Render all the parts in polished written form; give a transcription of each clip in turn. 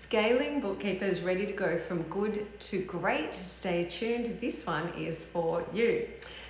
Scaling bookkeepers ready to go from good to great. Stay tuned. This one is for you.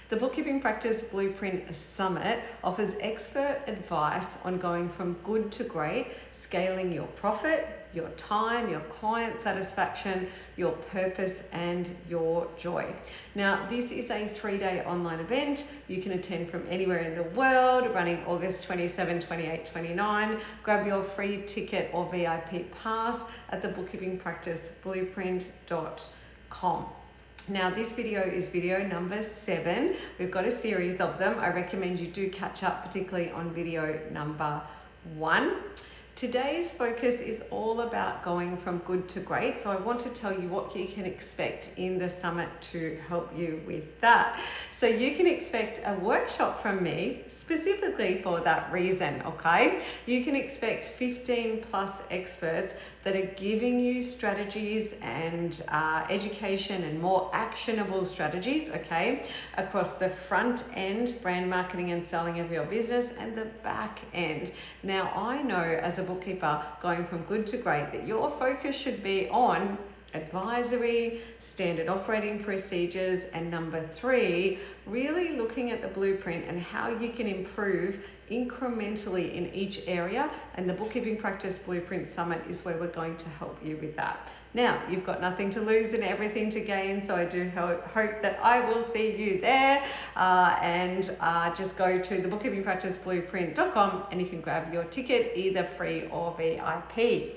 The Bookkeeping Practice Blueprint Summit offers expert advice on going from good to great, scaling your profit, your time, your client satisfaction, your purpose, and your joy. Now, this is a 3-day online event. You can attend from anywhere in the world, running August 27, 28, 29. Grab your free ticket or VIP pass at the bookkeepingpracticeblueprint.com. Now, this video is video number 7. We've got a series of them. I recommend you do catch up, particularly on video number 1. Today's focus is all about going from good to great. So I want to tell you what you can expect in the summit to help you with that. So you can expect a workshop from me specifically for that reason, okay? You can expect 15 plus experts that are giving you strategies and education and more actionable strategies, okay, across the front end, brand marketing and selling of your business, and the back end. Now, I know as a bookkeeper going from good to great that your focus should be on advisory, standard operating procedures, and number 3, really looking at the blueprint and how you can improve incrementally in each area. And the Bookkeeping Practice Blueprint Summit is where we're going to help you with that. Now, you've got nothing to lose and everything to gain, so I do hope that I will see you there. Just go to thebookkeepingpracticeblueprint.com and you can grab your ticket, either free or VIP.